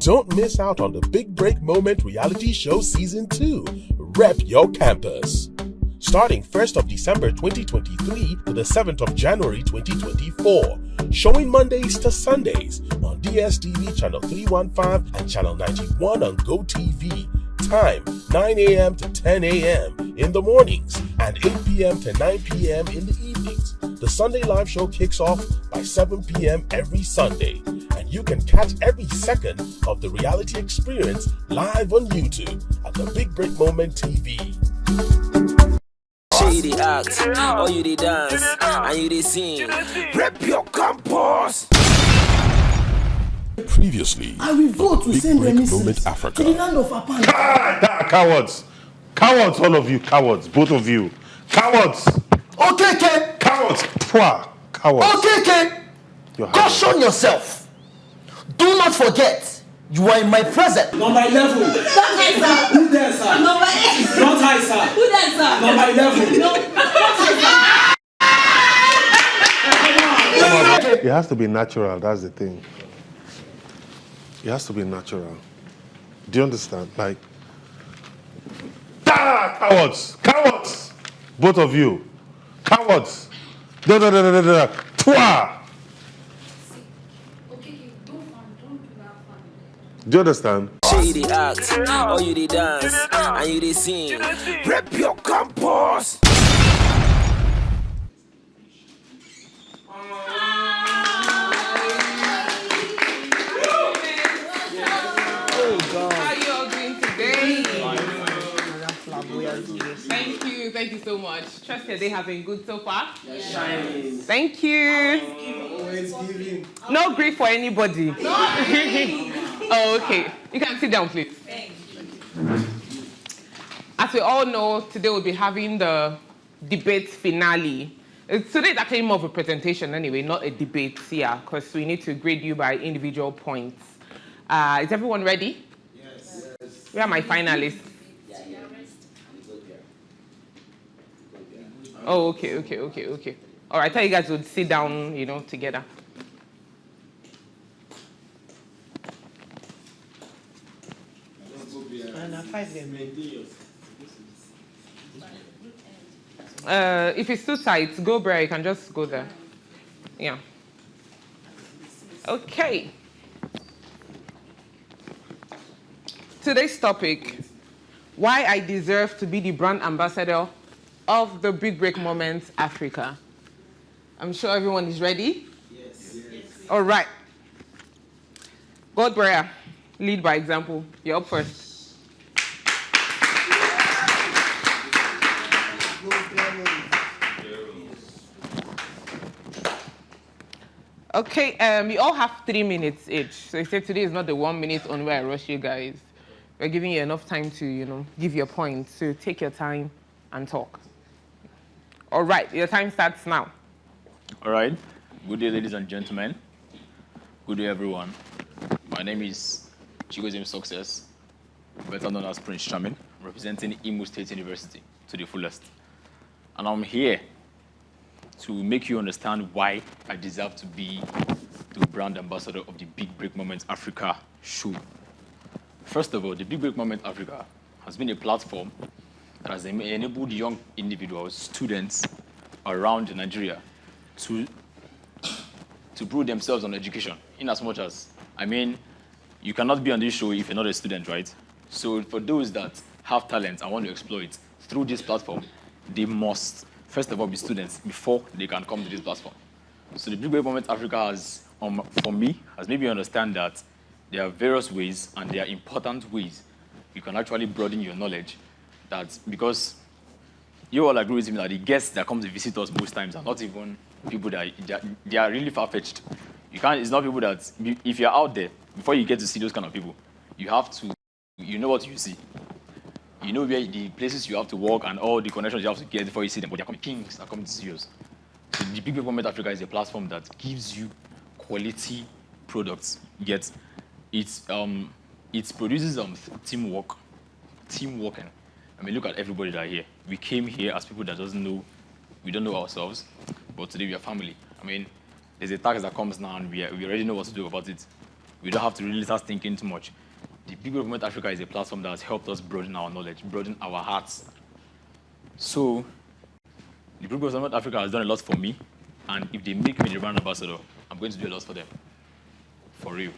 Don't miss out on the Big Break Moment reality show season 2, Rep Your Campus. Starting 1st of December 2023 to the 7th of January 2024. Showing Mondays to Sundays on DSTV channel 315 and channel 91 on GoTV. Time 9 a.m. to 10 a.m. in the mornings and 8 p.m. to 9 p.m. in the evenings. The Sunday live show kicks off by 7 p.m. every Sunday. And you can catch every second of the reality experience live on YouTube at the Big Break Moment TV. You dey act, or you dey dance, and you dey sing. Rep your campus. Previously, I will vote to send Break remissions Moment Africa. to the land of Apan. Cowards. Cowards, all of you. Cowards. Both of you. Cowards. Okay. Cowards. Pwah. Cowards. Okay. Caution yourself. Do not forget, you are in my presence. Number 11. Not high, sir. Who there, sir? Number 8. Not high, sir. Who there, sir? Number 11. No, not high, sir. It has to be natural. That's the thing. It has to be natural. Do you understand? Like, cowards. Cowards. Both of you. Cowards. Pwah. Do you understand? You dey act, or you dey dance, and you dey sing. Rep your campus. How are you all doing today? Thank you so much. Trust your day has been good so far. Yes. Thank you. Always giving. No grief for anybody. Oh, okay. You can sit down, please. As we all know, today we'll be having the debate finale. Today is actually more of a presentation anyway, not a debate here, because we need to grade you by individual points. Is everyone ready? Yes. Where are my finalists? Oh, okay. All right, I thought you guys would sit down, together. If it's too tight, go Bray, you can just go there. Yeah. Okay. Today's topic, why I deserve to be the brand ambassador of the Big Break Moment Africa. I'm sure everyone is ready. Yes. All right. God Bray, lead by example. You're up first. Okay, you all have 3 minutes each. So I said today is not the 1 minute on where I rush you guys. We're giving you enough time to, give your points. So take your time and talk. All right, your time starts now. All right. Good day, ladies and gentlemen. Good day, everyone. My name is Chigozim Success, better known as Prince Charming, representing Imo State University to the fullest. And I'm here to make you understand why I deserve to be the brand ambassador of the Big Break Moment Africa show. First of all, the Big Break Moment Africa has been a platform that has enabled young individuals, students around Nigeria to prove themselves on education. In as much as, you cannot be on this show if you're not a student, right? So for those that have talent and want to explore it through this platform, they must first of all be students before they can come to this platform. So the Big Break Moment Africa has, for me, has made me understand that there are various ways and there are important ways you can actually broaden your knowledge. That because you all agree with me that the guests that come to visit us most times are not even people that they are really far-fetched. It's not people that, if you're out there, before you get to see those kind of people, you have to, you know what you see. You know where the places you have to walk and all the connections you have to get before you see them, but they're coming kings that come to see us. So the Big Break Moment Africa is a platform that gives you quality products, yet it produces teamworking. Look at everybody that are here. We came here as people that we don't know ourselves, but today we are family. There's a tax that comes now and we already know what to do about it. we don't have to really start thinking too much. The Big Break Moment Africa is a platform that has helped us broaden our knowledge, broaden our hearts. So, the Big Break Moment Africa has done a lot for me, and if they make me the brand ambassador, I'm going to do a lot for them. For real.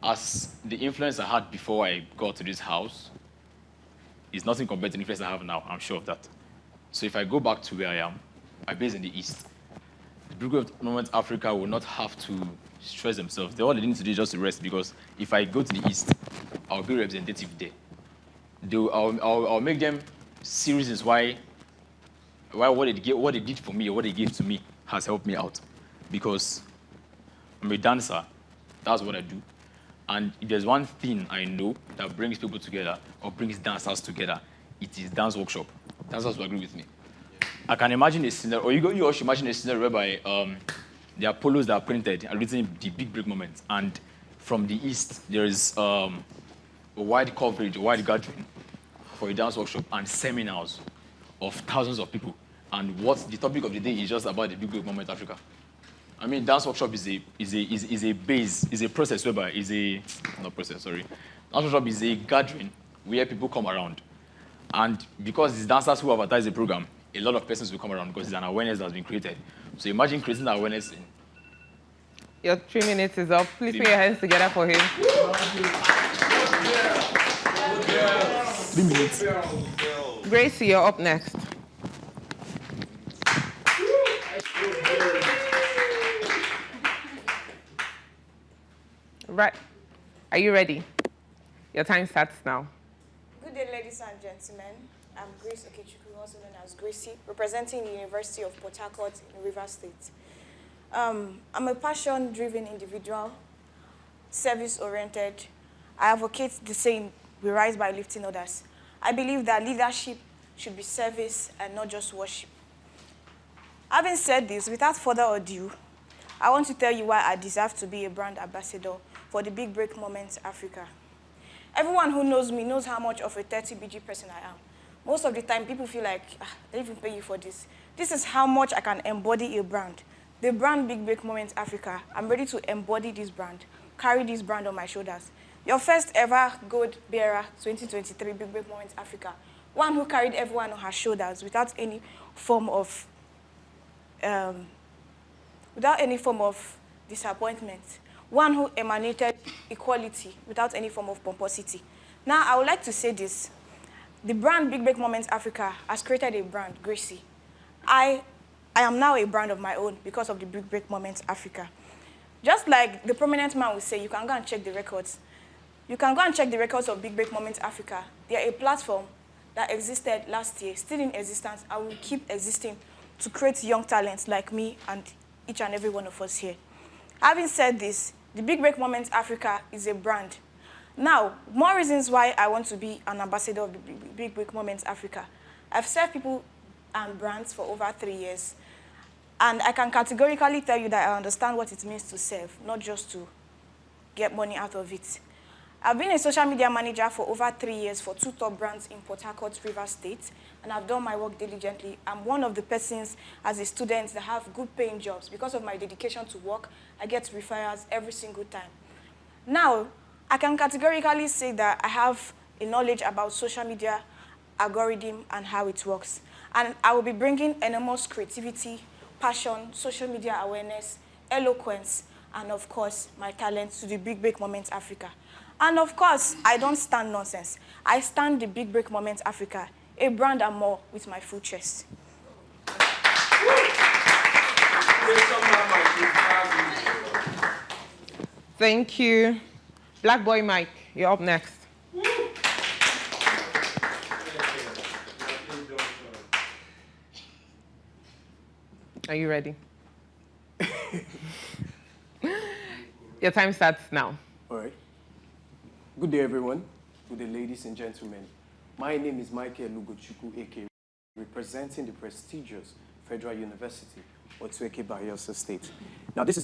As the influence I had before I got to this house is nothing compared to the influence I have now, I'm sure of that. So if I go back to where I am, I'm based in the East. The Big Break Moment Africa will not have to stress themselves. All they need to do is just to rest, because if I go to the East, I'll be representative there. I'll make them see reasons why what they did for me or what they gave to me has helped me out. Because I'm a dancer, that's what I do. And if there's one thing I know that brings people together or brings dancers together, it is dance workshop. Dancers will agree with me. I can imagine a scenario, or you all should imagine a scenario whereby there are polos that are printed and written the Big Break Moment. And from the East, there is a wide coverage, a wide gathering for a dance workshop and seminars of thousands of people. And what the topic of the day is just about the Big Break Moment Africa. I mean, dance workshop is a process whereby Dance workshop is a gathering where people come around. And because it's dancers who advertise the program, a lot of persons will come around because it's an awareness that's been created. So imagine creating that awareness in. Your 3 minutes is up. Please put your hands together for him. 3 minutes. Gracie, you're up next. Right. Are you ready? Your time starts now. Good day, ladies and gentlemen. I'm Grace Okechukwu, also known as Gracie, representing the University of Port Harcourt in Rivers State. I'm a passion-driven individual, service-oriented. I advocate the saying, we rise by lifting others. I believe that leadership should be service and not just worship. Having said this, without further ado, I want to tell you why I deserve to be a brand ambassador for the Big Break Moment Africa. Everyone who knows me knows how much of a 30 BG person I am. Most of the time, people feel like, they even pay you for this. This is how much I can embody a brand. The brand Big Break Moment Africa, I'm ready to embody this brand, carry this brand on my shoulders. Your first ever gold bearer 2023 Big Break Moment Africa. One who carried everyone on her shoulders without any form of disappointment. One who emanated equality without any form of pomposity. Now, I would like to say this. The brand Big Break Moments Africa has created a brand, Gracie. I am now a brand of my own because of the Big Break Moments Africa. Just like the prominent man will say, you can go and check the records. You can go and check the records of Big Break Moments Africa. They are a platform that existed last year, still in existence, and will keep existing to create young talents like me and each and every one of us here. Having said this, the Big Break Moments Africa is a brand. Now, more reasons why I want to be an ambassador of the Big Break Moments Africa. I've served people and brands for over 3 years, and I can categorically tell you that I understand what it means to serve, not just to get money out of it. I've been a social media manager for over 3 years for 2 top brands in Port Harcourt, Rivers State, and I've done my work diligently. I'm one of the persons as a student that have good paying jobs. Because of my dedication to work, I get referrals every single time. Now, I can categorically say that I have a knowledge about social media, algorithm, and how it works. And I will be bringing enormous creativity, passion, social media awareness, eloquence, and of course, my talent to the Big Break Moments Africa. And of course, I don't stand nonsense. I stand the Big Break Moments Africa, a brand and more with my full chest. Thank you. Black Boy Mike, you're up next. Are you ready? Your time starts now. All right. Good day, everyone. Good day, ladies and gentlemen. My name is Michael Lugochukwu, aka representing the prestigious Federal University, Otueke Bayelsa State. Now, these are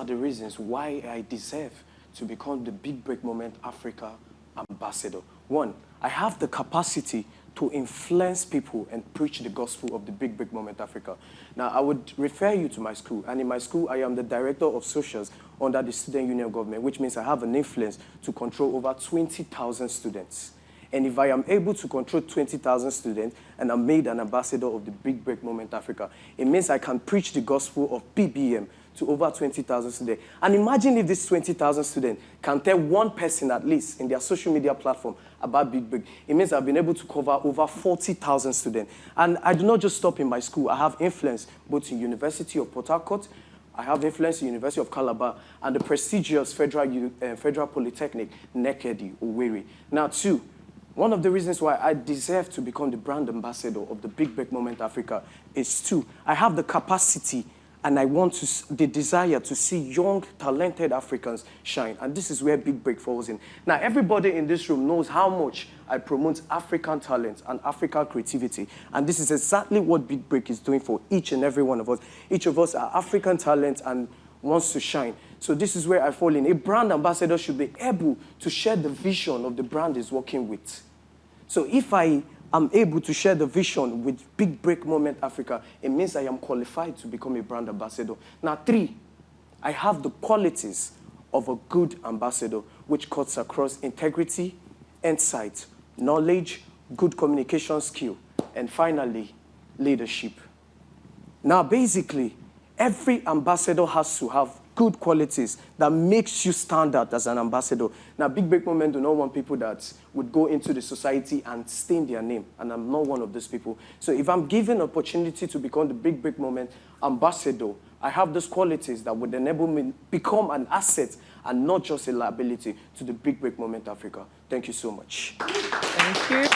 the reasons why I deserve to become the Big Break Moment Africa ambassador. One, I have the capacity to influence people and preach the gospel of the Big Break Moment Africa. Now, I would refer you to my school, and in my school, I am the director of socials under the student union government, which means I have an influence to control over 20,000 students. And if I am able to control 20,000 students and I'm made an ambassador of the Big Break Moment Africa, it means I can preach the gospel of BBM to over 20,000 students. And imagine if this 20,000 students can tell one person at least in their social media platform about Big Break. It means I've been able to cover over 40,000 students. And I do not just stop in my school. I have influence both in University of Port Harcourt, I have influence in University of Calabar, and the prestigious Federal Polytechnic, Nekedi, Owerri. Now, two, one of the reasons why I deserve to become the brand ambassador of the Big Break Moment Africa is two, I have the capacity and I want the desire to see young, talented Africans shine. And this is where Big Break falls in. Now, everybody in this room knows how much I promote African talent and African creativity. And this is exactly what Big Break is doing for each and every one of us. Each of us are African talent and wants to shine. So this is where I fall in. A brand ambassador should be able to share the vision of the brand he's working with. So if I am able to share the vision with Big Break Moment Africa, it means I am qualified to become a brand ambassador. Now, three, I have the qualities of a good ambassador, which cuts across integrity, insight, knowledge, good communication skill, and finally, leadership. Now, basically, every ambassador has to have good qualities that makes you stand out as an ambassador. Now, Big Break Moment do not want people that would go into the society and stain their name, and I'm not one of those people. So if I'm given opportunity to become the Big Break Moment ambassador, I have those qualities that would enable me become an asset and not just a liability to the Big Break Moment Africa. Thank you so much. Thank you.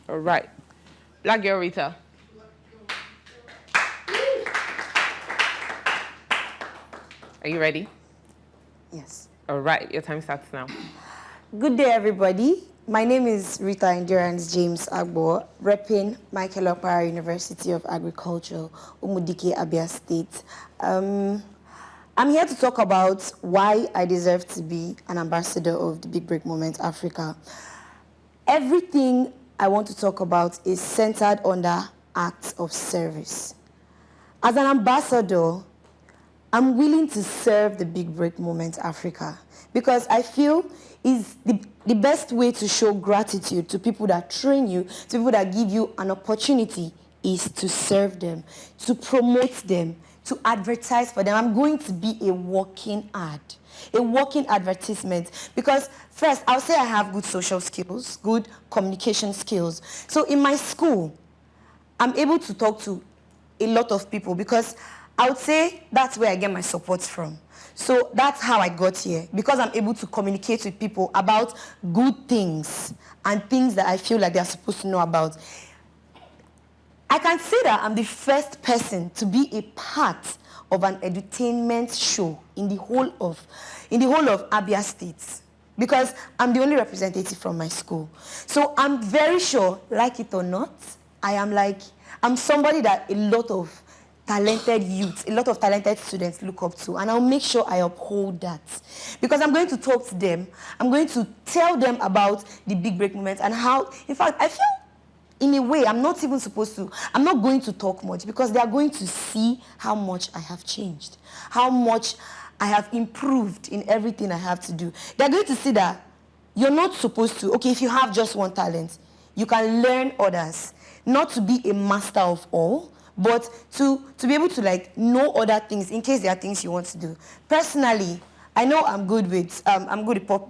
All right. Black girl Rita. Are you ready? Yes. All right, your time starts now. Good day, everybody. My name is Rita Endurance James Agbo, repping Michael Okpara University of Agriculture, Umudike, Abia State. I'm here to talk about why I deserve to be an ambassador of the Big Break Moment Africa. Everything I want to talk about is centered under acts of service. As an ambassador, I'm willing to serve the Big Break Moment Africa because I feel is the best way to show gratitude to people that train you, to people that give you an opportunity, is to serve them, to promote them, to advertise for them. I'm going to be a walking ad, a walking advertisement, because first, I'll say I have good social skills, good communication skills. So in my school, I'm able to talk to a lot of people because I would say that's where I get my support from. So that's how I got here, because I'm able to communicate with people about good things and things that I feel like they're supposed to know about. I can say that I'm the first person to be a part of an edutainment show in the whole of Abia State, because I'm the only representative from my school. So I'm very sure, like it or not, I'm somebody that a lot of talented youth, a lot of talented students look up to, and I'll make sure I uphold that. Because I'm going to talk to them, I'm going to tell them about the Big Break Moment and how, in fact, I feel in a way I'm not going to talk much, because they are going to see how much I have changed, how much I have improved in everything I have to do. They're going to see that you're not supposed to, okay, if you have just one talent, you can learn others, not to be a master of all, but to be able to know other things in case there are things you want to do. Personally, I know I'm good with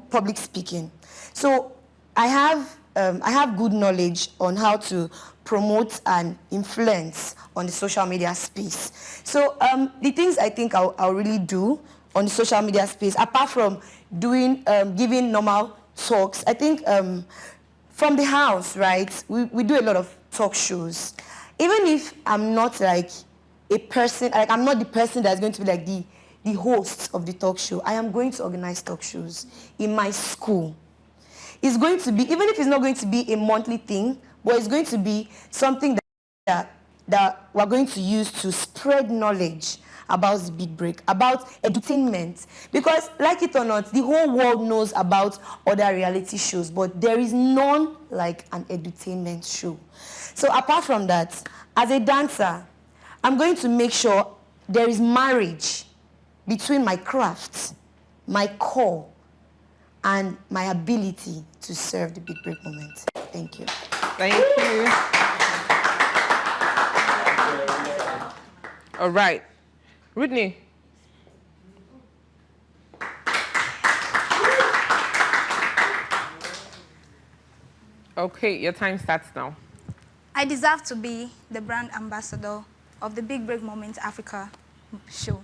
public speaking. So I have good knowledge on how to promote and influence on the social media space. So the things I think I'll really do on the social media space, apart from giving normal talks, I think from the house, right, we do a lot of talk shows. Even if I'm not a person, I'm not the person that's going to be the host of the talk show, I am going to organize talk shows in my school. It's going to be, even if it's not going to be a monthly thing, but it's going to be something that we're going to use to spread knowledge about the big break, about edutainment. Because, like it or not, the whole world knows about other reality shows, but there is none like an edutainment show. So apart from that, as a dancer, I'm going to make sure there is marriage between my craft, my core, and my ability to serve the big break moment. Thank you. Thank you. All right. Whitney. Okay, your time starts now. I deserve to be the brand ambassador of the Big Break Moment Africa show.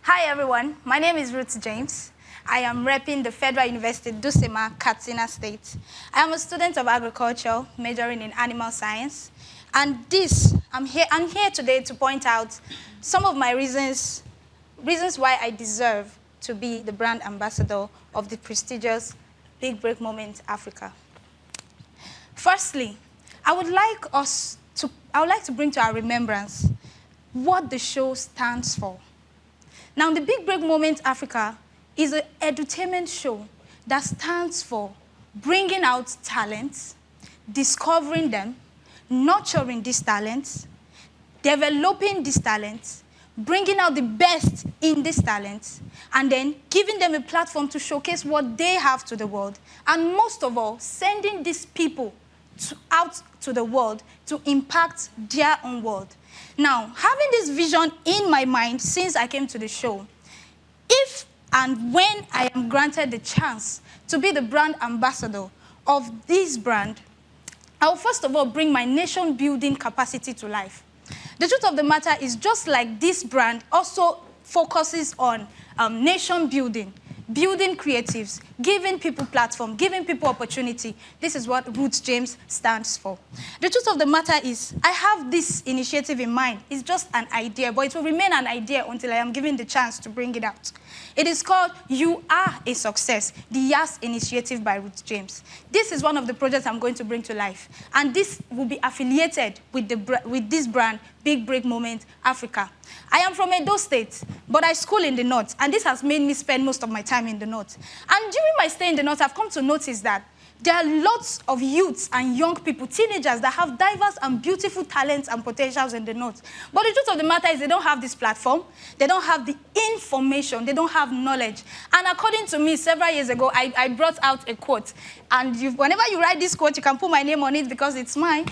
Hi everyone, my name is Ruth James. I am repping the Federal University Dusema, Katsina State. I am a student of agriculture, majoring in animal science. And I'm here today to point out some of my reasons why I deserve to be the brand ambassador of the prestigious Big Break Moment Africa. Firstly, I would like to bring to our remembrance what the show stands for. Now, the Big Break Moment Africa is an edutainment show that stands for bringing out talents, discovering them, nurturing these talents, developing these talents, bringing out the best in these talents, and then giving them a platform to showcase what they have to the world, and most of all, sending these people out to the world to impact their own world. Now, having this vision in my mind since I came to the show, if and when I am granted the chance to be the brand ambassador of this brand, I will first of all bring my nation-building capacity to life. The truth of the matter is, just like this brand also focuses on nation-building, building creatives, giving people platform, giving people opportunity. This is what Ruth James stands for. The truth of the matter is, I have this initiative in mind. It's just an idea, but it will remain an idea until I am given the chance to bring it out. It is called You Are a Success, the YAS initiative by Ruth James. This is one of the projects I'm going to bring to life. And this will be affiliated with this brand, Big Break Moment Africa. I am from Edo State, but I school in the North, and this has made me spend most of my time in the North. And during my stay in the North, I've come to notice that there are lots of youths and young people, teenagers, that have diverse and beautiful talents and potentials in the North. But the truth of the matter is, they don't have this platform, they don't have the information, they don't have knowledge. And according to me, several years ago, I brought out a quote. And whenever you write this quote, you can put my name on it because it's mine.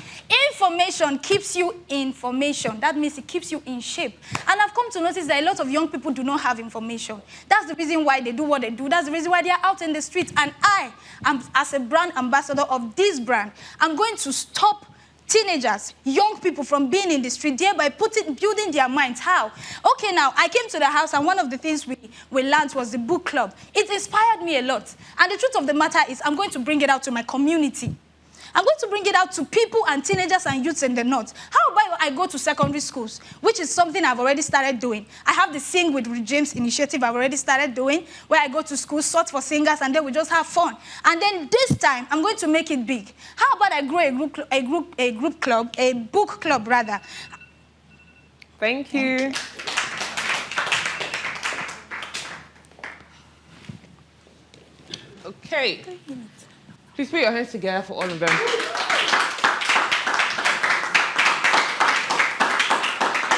Information keeps you in formation. That means it keeps you in shape. And I've come to notice that a lot of young people do not have information. That's the reason why they do what they do. That's the reason why they are out in the streets. And I am, as a brand ambassador of this brand, I'm going to stop teenagers, young people from being in the street, thereby building their minds. How? Okay, now, I came to the house, and one of the things we learned was the book club. It inspired me a lot. And the truth of the matter is, I'm going to bring it out to my community. I'm going to bring it out to people and teenagers and youths in the North. How about I go to secondary schools, which is something I've already started doing. I have the Sing with Ruth James initiative I've already started doing, where I go to schools, sort for singers, and then we just have fun. And then this time, I'm going to make it big. How about I grow a book club rather. Thank you. Okay. Please put your hands together for all of them.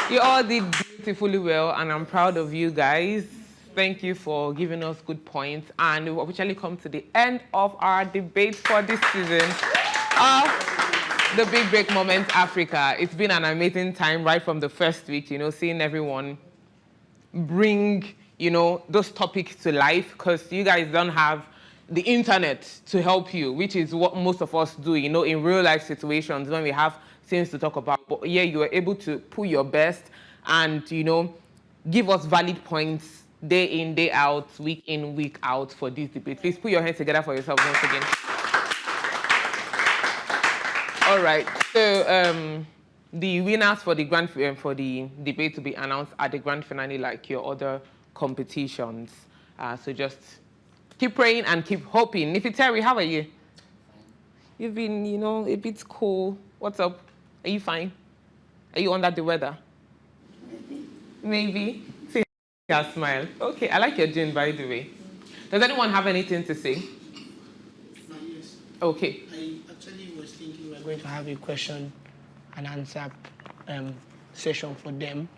You all did beautifully well, and I'm proud of you guys. Thank you for giving us good points. And we've officially come to the end of our debate for this season of the Big Break Moment Africa. It's been an amazing time right from the first week, seeing everyone bring, those topics to life, because you guys don't have the internet to help you, which is what most of us do, in real life situations when we have things to talk about. But yeah, you were able to put your best and, give us valid points day in, day out, week in, week out for this debate. Please put your hands together for yourself once again. All right. So the winners for the debate to be announced at the grand finale, like your other competitions. So just keep praying and keep hoping. Nifiteri, how are you? You've been, a bit cool. What's up? Are you fine? Are you under the weather? Maybe. See your smile. Okay, I like your gin, by the way. Does anyone have anything to say? Yes. Okay. I actually was thinking we were going to have a question and answer session for them,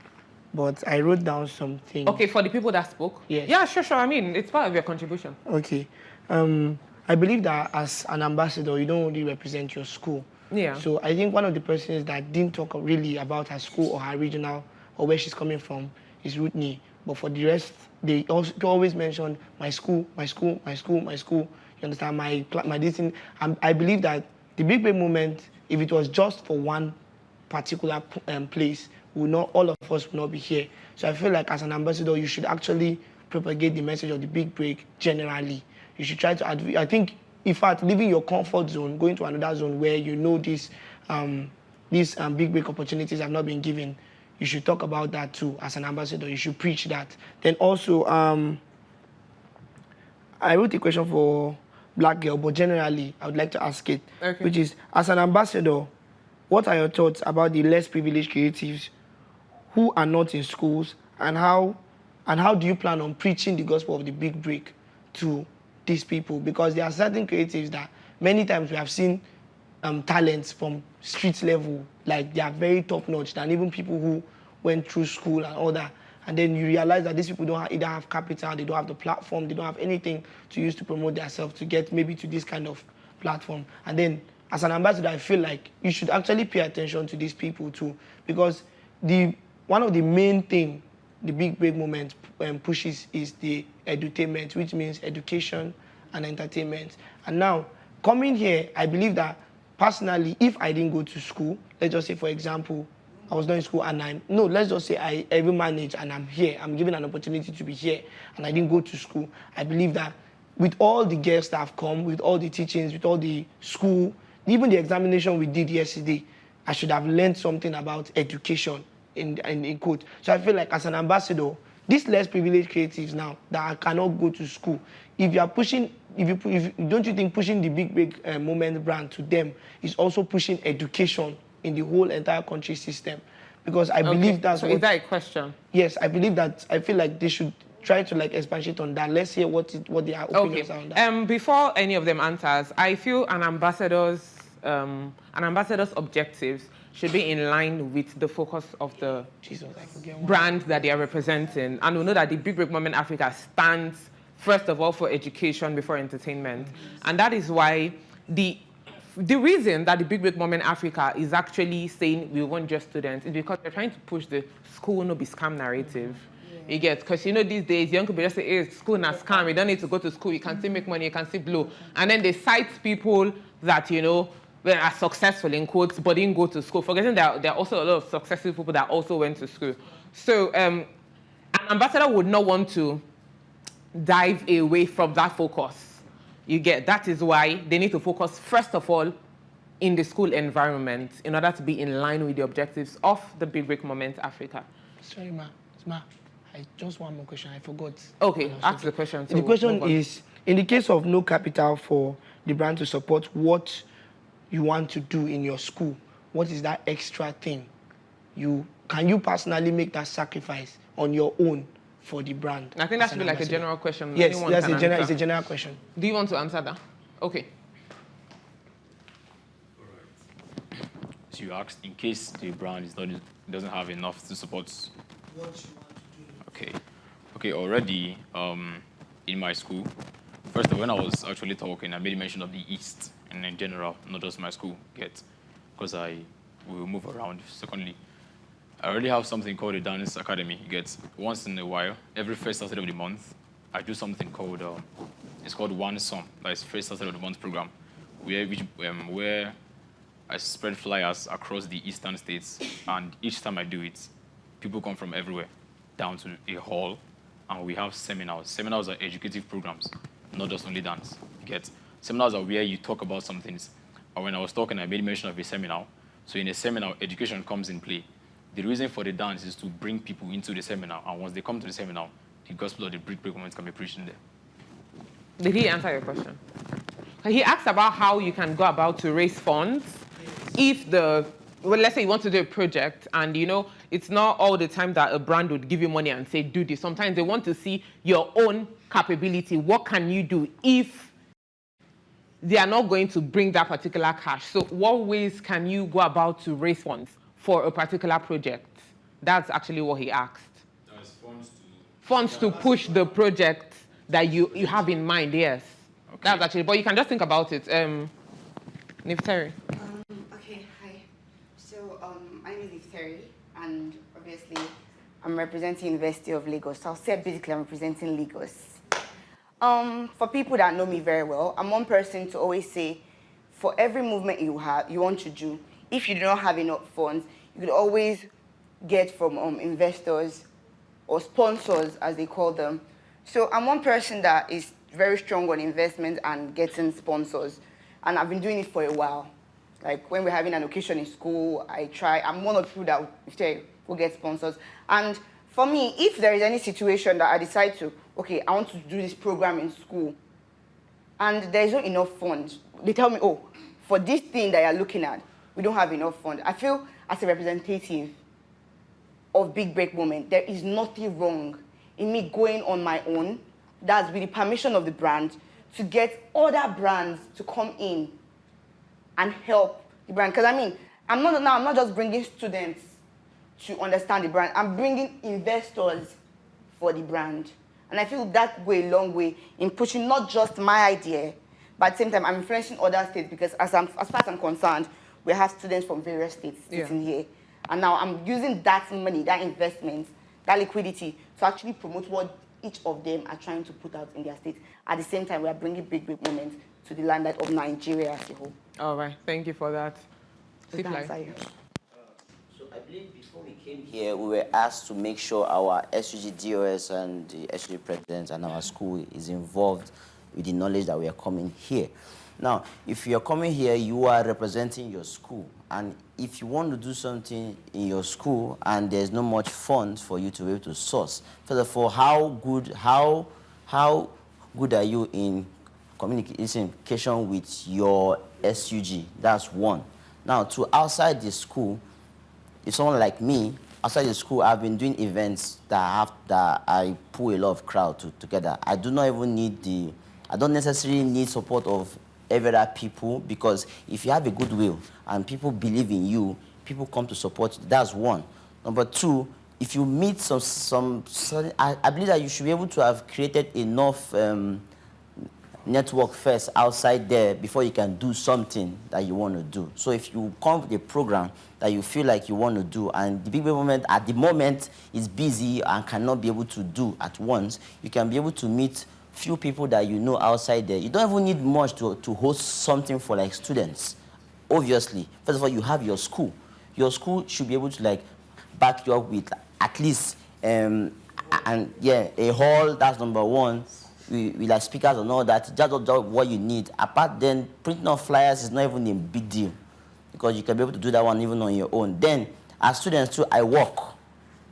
but I wrote down something. Okay, for the people that spoke? Yes. Yeah, sure. I mean, it's part of your contribution. Okay. I believe that as an ambassador, you don't only represent your school. Yeah. So I think one of the persons that didn't talk really about her school or her regional or where she's coming from is Rutney. But for the rest, they also always mention my school, my school, my school, my school. You understand? My this thing. I believe that the Big Break moment, if it was just for one particular place, all of us will not be here. So I feel like as an ambassador, you should actually propagate the message of the Big Break generally. You should try to advocate. I think, in fact, leaving your comfort zone, going to another zone where you know these Big Break opportunities have not been given, you should talk about that too as an ambassador. You should preach that. Then also, I wrote a question for Black Girl, but generally, I would like to ask it, which is, as an ambassador, what are your thoughts about the less privileged creatives who are not in schools, and how do you plan on preaching the gospel of the Big Break to these people? Because there are certain creatives that many times we have seen talents from street level, like they are very top notch than even people who went through school and all that. And then you realize that these people don't either have capital, they don't have the platform, they don't have anything to use to promote themselves to get maybe to this kind of platform. And then as an ambassador, I feel like you should actually pay attention to these people too, because one of the main thing the Big Break moment pushes is the edutainment, which means education and entertainment. And now, coming here, I believe that personally, if I didn't go to school, let's just say, for example, I was not in school and let's just say I ever manage and I'm here, I'm given an opportunity to be here and I didn't go to school, I believe that with all the guests that have come, with all the teachings, with all the school, even the examination we did yesterday, I should have learned something about education in quote. So I feel like as an ambassador, these less privileged creatives now that cannot go to school, if you are pushing, don't you think pushing the Big Break moment brand to them is also pushing education in the whole entire country system? Because I believe that's so is that a question? Yes, I believe that. I feel like they should try to expatiate on that. Let's hear what their opinions are on that. Before any of them answers, I feel an ambassador's objectives should be in line with the focus of the brand that they are representing. And we know that the Big Break Moment Africa stands, first of all, for education before entertainment. And that is why the reason that the Big Break Moment Africa is actually saying we want just students is because they're trying to push the school no be scam narrative. You get, because these days young people just say, hey, school na scam, you don't need to go to school, you can still make money, you can still blow. And then they cite people that, are successful in quotes, but didn't go to school, forgetting that there are also a lot of successful people that also went to school. So an ambassador would not want to dive away from that focus. You get, that is why they need to focus, first of all, in the school environment in order to be in line with the objectives of the Big Break Moment Africa. Sorry, ma. I just one more question. I forgot. Okay, ask the question. The question is, in the case of no capital for the brand to support what you want to do in your school, what is that extra thing? Can you personally make that sacrifice on your own for the brand? I think that should be like a general question. Yes, it's a general question. Do you want to answer that? Okay. So you asked, in case the brand doesn't have enough to support what you want to do. Okay. Already, in my school, first of all, when I was actually talking, I made mention of the East, and in general, not just my school, because I will move around. Secondly, I already have something called a dance academy. Once in a while, every first Saturday of the month, I do something called, it's called One Song. That's first Saturday of the month program, where I spread flyers across the eastern states, and each time I do it, people come from everywhere down to a hall, and we have seminars. Seminars are educative programs, not just only dance. Seminars are where you talk about some things. And when I was talking, I made mention of a seminar. So in a seminar, education comes in play. The reason for the dance is to bring people into the seminar, and once they come to the seminar, the gospel of the Big Break Moment can be preached in there. Did he answer your question? He asked about how you can go about to raise funds if let's say you want to do a project and it's not all the time that a brand would give you money and say, do this. Sometimes they want to see your own capability. What can you do if they are not going to bring that particular cash? So what ways can you go about to raise funds for a particular project? That's actually what he asked. There's funds to... Funds to push the project that you have in mind, yes. Okay. That's actually, but you can just think about it. Nefteri. Okay, hi. So my name is Nefteri, and obviously I'm representing University of Lagos. So I'll say basically I'm representing Lagos. For people that know me very well, I'm one person to always say, for every movement you want to do, if you do not have enough funds, you could always get from investors or sponsors, as they call them. So I'm one person that is very strong on investment and getting sponsors, and I've been doing it for a while. Like when we're having an occasion in school, I'm one of the people that will get sponsors. And for me, if there is any situation that I decide to, okay, I want to do this program in school, and there's not enough funds, they tell me, oh, for this thing that you're looking at, we don't have enough funds. I feel as a representative of Big Break Moment, there is nothing wrong in me going on my own, that's with the permission of the brand, to get other brands to come in and help the brand. Because I mean, I'm not just bringing students to understand the brand, I'm bringing investors for the brand. And I feel that go a long way in pushing not just my idea, but at the same time, I'm influencing other states, because as far as I'm concerned, we have students from various states sitting here. And now I'm using that money, that investment, that liquidity to actually promote what each of them are trying to put out in their state. At the same time, we are bringing Big Break Moments to the limelight of Nigeria as a whole. All right, thank you for that. So I believe before we came here, we were asked to make sure our SUG DOS and the SUG president and our school is involved with the knowledge that we are coming here. Now, if you are coming here, you are representing your school. And if you want to do something in your school and there's not much funds for you to be able to source, first of all, how good are you in communication with your SUG? That's one. Now, to outside the school, if someone like me, outside the school, I've been doing events that I pull a lot of crowd together. I do not even I don't necessarily need support of every other people, because if you have a goodwill and people believe in you, people come to support you. That's one. Number two, if you meet I believe that you should be able to have created enough network first outside there before you can do something that you want to do. So if you come with a program that you feel like you want to do, and the Big Break Moment at the moment is busy and cannot be able to do at once, you can be able to meet few people that you know outside there. You don't even need much to host something for like students. Obviously, first of all, you have your school. Your school should be able to like back you up with at least a hall. That's number one. We like speakers and all that. Just what you need. Apart then, printing off flyers is not even a big deal, because you can be able to do that one even on your own. Then, as students too, I work.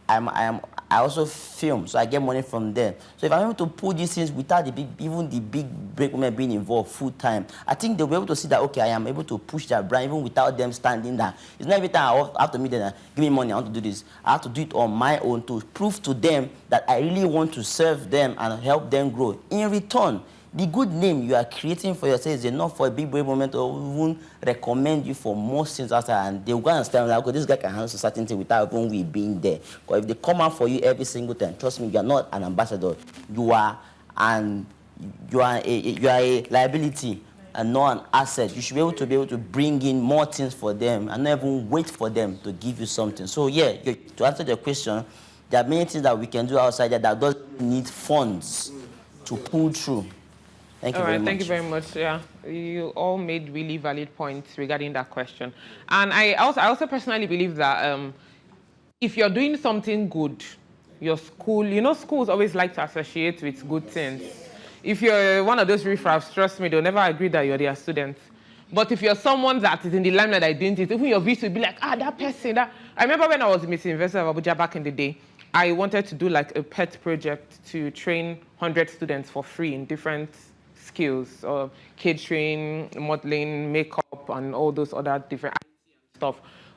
I also film, so I get money from them. So if I'm able to pull these things without even the Big Break Moment being involved full time, I think they'll be able to see that, okay, I am able to push that brand even without them standing there. It's not every time I have to meet them, give me money, I want to do this. I have to do it on my own to prove to them that I really want to serve them and help them grow. In return, the good name you are creating for yourself is enough for a Big Break Moment to even recommend you for most things outside, and they'll go and stand like, okay, this guy can handle certain things without even we being there. Because if they come out for you every single time, trust me, you are not an ambassador. You are a liability and not an asset. You should be able to bring in more things for them and not even wait for them to give you something. So yeah, to answer the question, there are many things that we can do outside there that doesn't need funds to pull through. Thank you very much. Thank you very much. Yeah, you all made really valid points regarding that question. And I also personally believe that if you're doing something good, your school, schools always like to associate with good things. If you're one of those riffraffs, trust me, they'll never agree that you're their student. But if you're someone that is in the limelight that didn't, even your views will be like, that person. I remember when I was Miss University of Abuja back in the day, I wanted to do like a pet project to train 100 students for free in different skills, catering, modeling, makeup, and all those other different stuff.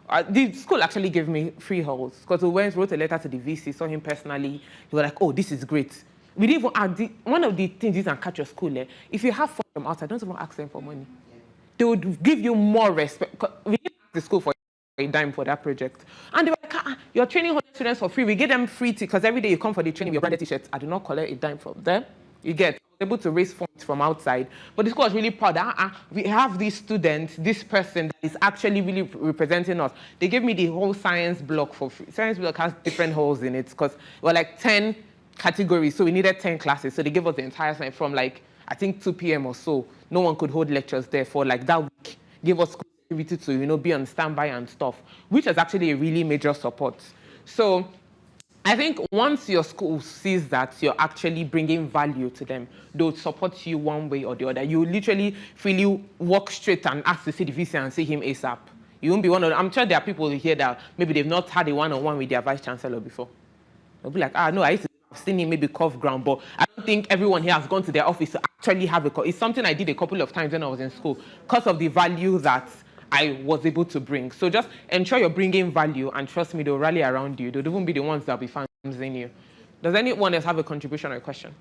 The school actually gave me free halls because we wrote a letter to the VC, saw him personally. He was like, oh, this is great. We didn't even one of the things you can catch your school, if you have funds from outside, don't even ask them for money. They would give you more respect. We didn't ask the school for a dime for that project. And they were like, you're training 100 students for free. We give them free because every day you come for the training, your branded t-shirts. I do not collect a dime from them. You get able to raise funds from outside. But the school was really proud that we have this student, this person that is actually really representing us. They gave me the whole science block for free. Science block has different holes in it because we were like 10 categories, so we needed 10 classes. So they gave us the entire science from like, I think 2 p.m. or so. No one could hold lectures there for like that week. Give us activity to, be on standby and stuff, which is actually a really major support. So I think once your school sees that you're actually bringing value to them, they'll support you one way or the other. You literally feel you walk straight and ask to see the VC and see him ASAP. You won't be one of them. I'm sure there are people here that maybe they've not had a one-on-one with their vice chancellor before. They'll be like, no, I used to have seen him maybe cough ground, but I don't think everyone here has gone to their office to actually have a call. It's something I did a couple of times when I was in school because of the value that I was able to bring. So just ensure you're bringing value, and trust me, they'll rally around you. They'll even be the ones that'll be fans in you. Does anyone else have a contribution or a question?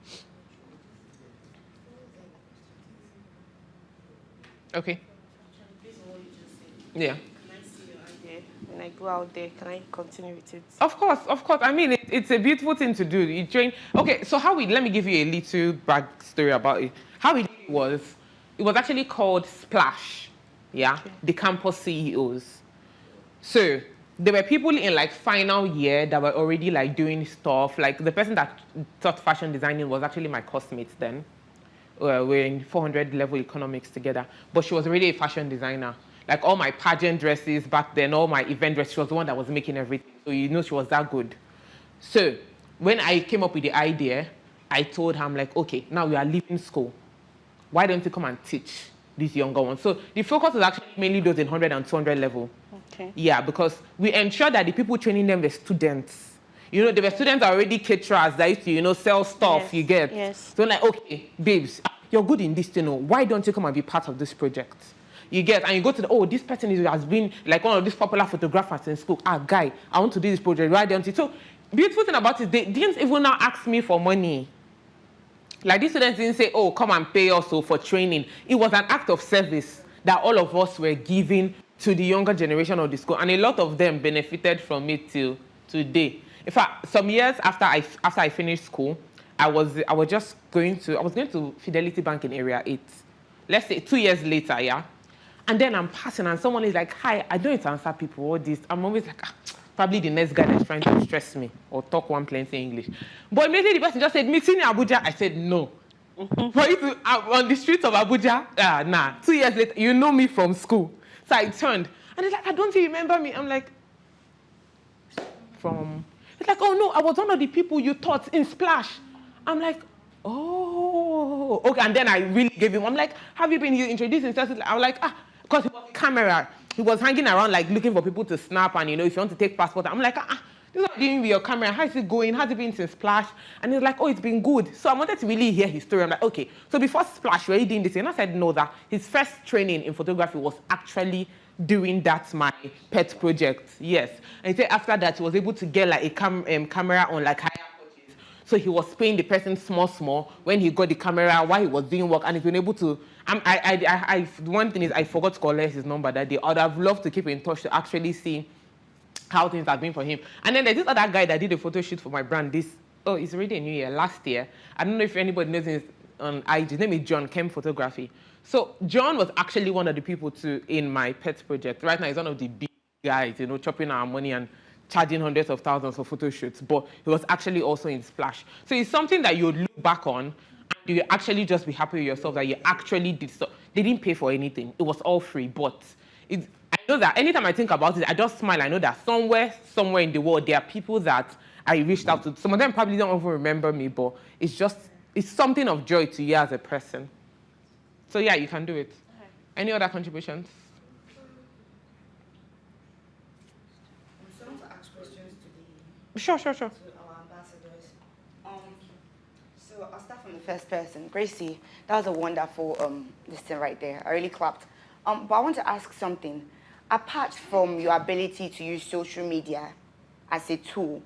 Okay. Yeah. When I go out there, can I continue with it? Of course. I mean, it's a beautiful thing to do. You train. Okay, so let me give you a little backstory about it. How it was actually called Splash. Yeah, okay. The campus CEOs. So there were people in like final year that were already like doing stuff. Like the person that taught fashion designing was actually my classmate then. We're in 400 level economics together, but she was already a fashion designer. Like all my pageant dresses back then, all my event dresses, she was the one that was making everything. So she was that good. So when I came up with the idea, I told her, I'm like, okay, now we are leaving school. Why don't you come and teach these younger ones? So the focus was actually mainly those in 100 and 200 level. Okay. Yeah, because we ensured that the people training them were students. There were students that already caterers that used to, sell stuff, yes. You get. Yes. So like, okay, babes, you're good in this, why don't you come and be part of this project? You get, and you go to this person has been like one of these popular photographers in school. Guy, I want to do this project. Why don't you? So beautiful thing about it, they didn't even now ask me for money. Like these students didn't say, come and pay us for training. It was an act of service that all of us were giving to the younger generation of the school. And a lot of them benefited from it till today. In fact, some years after I finished school, I was going to Fidelity Bank in Area 8. Let's say 2 years later, yeah? And then I'm passing and someone is like, hi, I don't need to answer people all this. I'm always like, probably the next guy that's trying to stress me or talk one plain English. But immediately the person just said, meeting in Abuja. I said, no. For you to, on the streets of Abuja, nah. 2 years later, you know me from school. So I turned and it's like, I don't think you remember me. I'm like, it's like, oh no, I was one of the people you taught in Splash. I'm like, oh, okay. And then I really gave him, I'm like, have you been introducing yourself? I was like, because he was camera. He was hanging around like looking for people to snap and, if you want to take passport. I'm like, this is what you're doing with your camera. How's it going? How's it been since Splash? And he's like, it's been good. So I wanted to really hear his story. I'm like, okay. So before Splash, were you doing this? And I said, no, that his first training in photography was actually doing that, my pet project. Yes. And he said after that, he was able to get like a camera on like higher purchase. So he was paying the person small when he got the camera while he was doing work, and he's been able to. One thing is I forgot to collect his number that day. I would have loved to keep in touch to actually see how things have been for him. And then there's this other guy that did a photo shoot for my brand. It's already a new year. Last year, I don't know if anybody knows him on IG. His name is John Kemp Photography. So John was actually one of the people in my pet project. Right now, he's one of the big guys, chopping our money and charging hundreds of thousands for photo shoots, but he was actually also in Splash. So it's something that you would look back on and you actually just be happy with yourself that you actually did so. They didn't pay for anything. It was all free, but I know that anytime I think about it, I just smile. I know that somewhere in the world, there are people that I reached out to. Some of them probably don't even remember me, but it's something of joy to you as a person. So yeah, you can do it. Okay. Any other contributions? Sure. To our ambassadors. So I'll start from the first person. Gracie, that was a wonderful this thing right there. I really clapped. But I want to ask something. apart from your ability to use social media as a tool,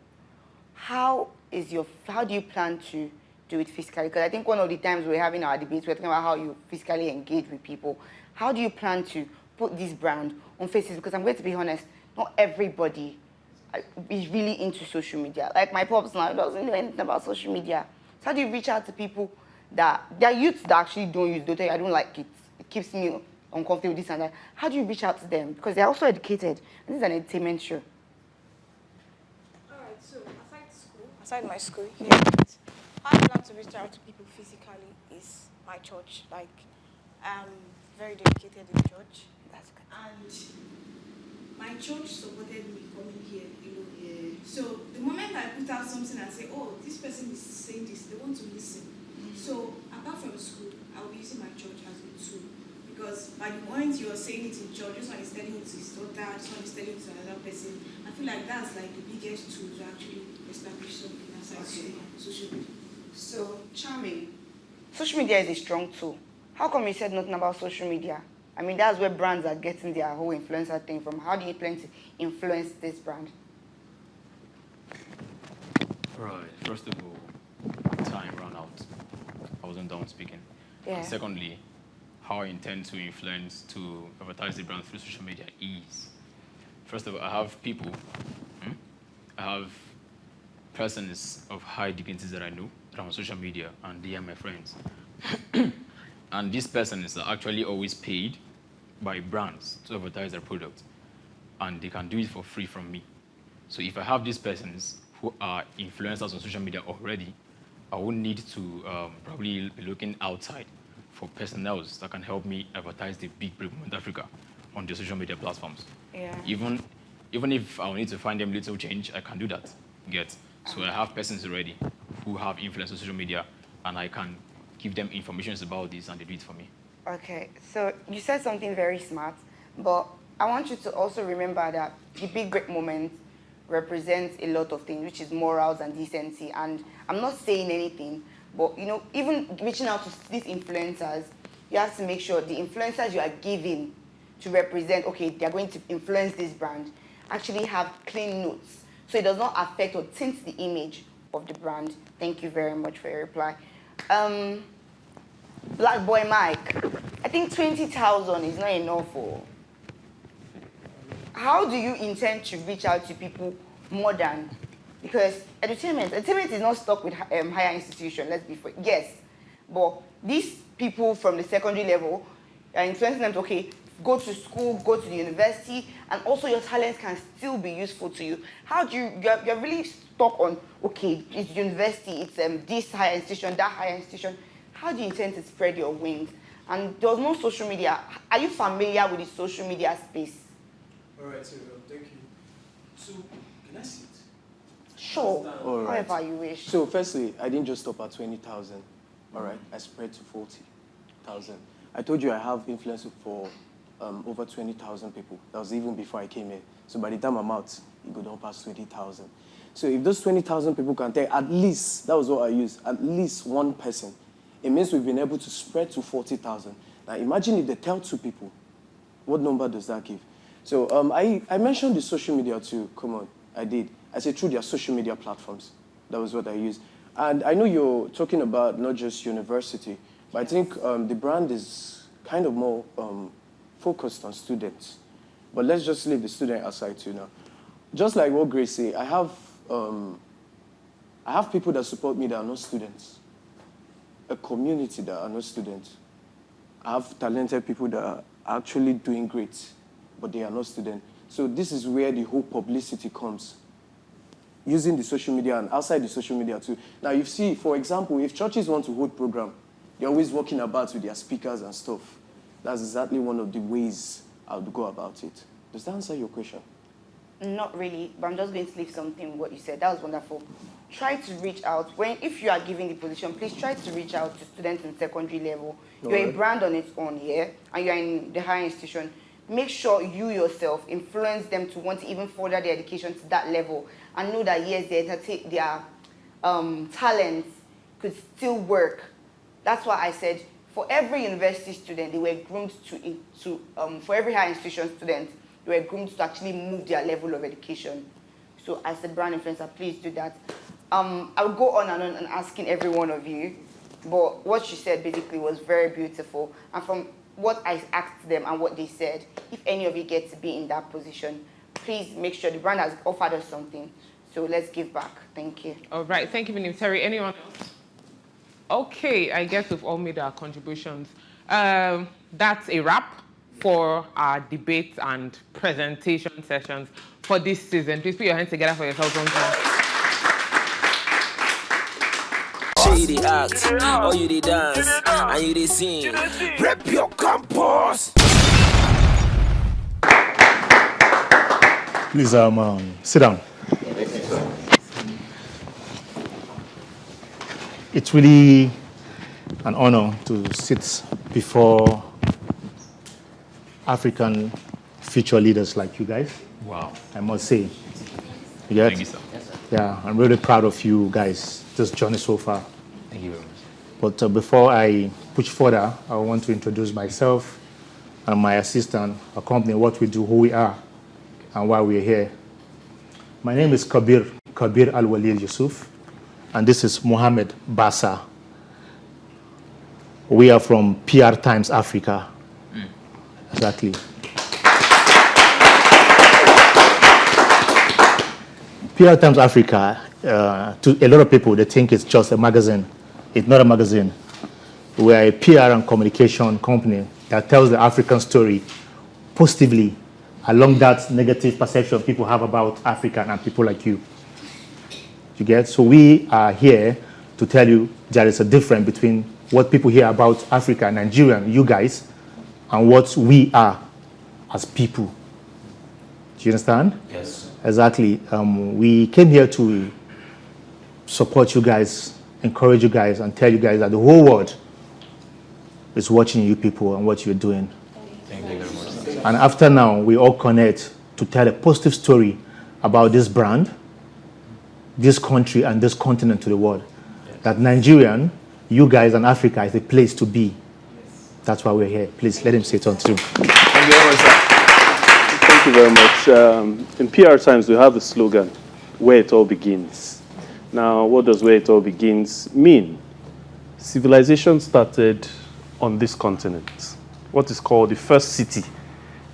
how do you plan to do it physically? Because I think one of the times we're having our debates, we're talking about how you physically engage with people. How do you plan to put this brand on faces? Because I'm going to be honest, not everybody is really into social media. Like my pops now doesn't know anything about social media. So how do you reach out to people that, there are youths that actually don't use it? I don't like it. It keeps me uncomfortable with this and that. How do you reach out to them? Because they're also educated. And this is an entertainment show. All right, so aside my school, how I plan to reach out to people physically is my church. Like, I'm very dedicated in church. That's good. And my church supported me coming here, So the moment I put out something and say, oh, this person is saying this, they want to listen. So apart from school, I'll be using my church as a tool. Because by the point you're saying it in church, this one is telling it to his daughter, this one is telling it to another person. I feel like that's like the biggest tool to actually establish something outside social media. So, charming. Social media is a strong tool. How come you said nothing about social media? I mean, that's where brands are getting their whole influencer thing from. How do you plan to influence this brand? Right. First of all, time ran out. I wasn't done speaking. Yeah. And secondly, how I intend to influence to advertise the brand through social media is, first of all, I have people, I have persons of high dignities that I know that are on social media, and they are my friends. And these persons are actually always paid by brands to advertise their product, and they can do it for free from me. So if I have these persons who are influencers on social media already, I won't need to probably be looking outside for personnel that can help me advertise the Big Break Moment Africa on the social media platforms. Yeah. Even if I will need to find them little change, I can do that. So I have persons already who have influence on social media, and I can give them information about this, and they do it for me. Okay, so you said something very smart, but I want you to also remember that the Big Great Moment represents a lot of things, which is morals and decency. And I'm not saying anything, but even reaching out to these influencers, you have to make sure the influencers you are giving to represent, okay, they're going to influence this brand, actually have clean notes, so it does not affect or tint the image of the brand. Thank you very much for your reply. Black Boy Mike, I think 20,000 is not enough for. How do you intend to reach out to people more than, because entertainment is not stuck with higher institutions, let's be fair. Yes, but these people from the secondary level are influencing them to, okay, go to school, go to the university, and also your talents can still be useful to you. How do you're really stuck on, okay, it's university, it's this higher institution, that higher institution. How do you intend to spread your wings? And there's no social media. Are you familiar with the social media space? All right, so thank you. So, can I sit? Sure, All right. however you wish. So, firstly, I didn't just stop at 20,000. All right, I spread to 40,000. I told you I have influence for over 20,000 people. That was even before I came here. So by the time I'm out, it go down past 20,000. So if those 20,000 people can tell at least, that was what I used, at least one person, it means we've been able to spread to 40,000. Now imagine if they tell 2 people, what number does that give? So I mentioned the social media too. Come on, I did. I said through their social media platforms. That was what I used. And I know you're talking about not just university, but I think the brand is kind of more focused on students. But let's just leave the student aside too now. Just like what Grace said, I have people that support me that are not students. A community that are not students. I have talented people that are actually doing great, but they are not students. So this is where the whole publicity comes. Using the social media and outside the social media too. Now you see, for example, if churches want to hold program, they're always walking about with their speakers and stuff. That's exactly one of the ways I would go about it. Does that answer your question? Not really, but I'm just going to leave something what you said. That was wonderful. Try to reach out. If you are given the position, please try to reach out to students in secondary level. You're a brand on its own here, and you're in the higher institution. Make sure you yourself influence them to want to even further their education to that level, and know that yes, their talents could still work. That's why I said for every university student, they were groomed for every higher institution student, they were groomed to actually move their level of education. So as a brand influencer, please do that. I'll go on and asking every one of you, but what she said basically was very beautiful. And from what I asked them and what they said, if any of you get to be in that position, please make sure the brand has offered us something. So let's give back. Thank you. All right. Thank you, Vinim. Terry, anyone else? Okay, I guess we've all made our contributions. That's a wrap for our debate and presentation sessions for this season. Please put your hands together for yourselves once more. Shady act, or you dey dance, and you dey sing. Rep your campus. Please, sit down. It's really an honor to sit before African future leaders like you guys. Wow. I must say. You get? Thank you, sir. Yes, sir. Yeah, I'm really proud of you guys, this journey so far. Thank you very much. But before I push further, I want to introduce myself and my assistant, a company, what we do, who we are, and why we're here. My name is Kabir Al-Walid Yusuf, and this is Mohammed Bassa. We are from PR Times Africa. Exactly. PR Times Africa, to a lot of people, they think it's just a magazine. It's not a magazine. We are a PR and communication company that tells the African story positively along that negative perception people have about Africa and people like you. You get? So we are here to tell you there is a difference between what people hear about Africa, Nigeria, you guys, and what we are as people. Do you understand? Yes. Exactly. We came here to support you guys, encourage you guys, and tell you guys that the whole world is watching you people and what you're doing. Thank you very much. And after now, we all connect to tell a positive story about this brand, this country, and this continent to the world. Yes. That Nigerian, you guys, and Africa is a place to be. Yes. That's why we're here. Please let him say it on too. Thank you very much, sir. Thank you very much. In PR Times, we have a slogan, where it all begins. Now, what does where it all begins mean? Civilization started on this continent. What is called the first city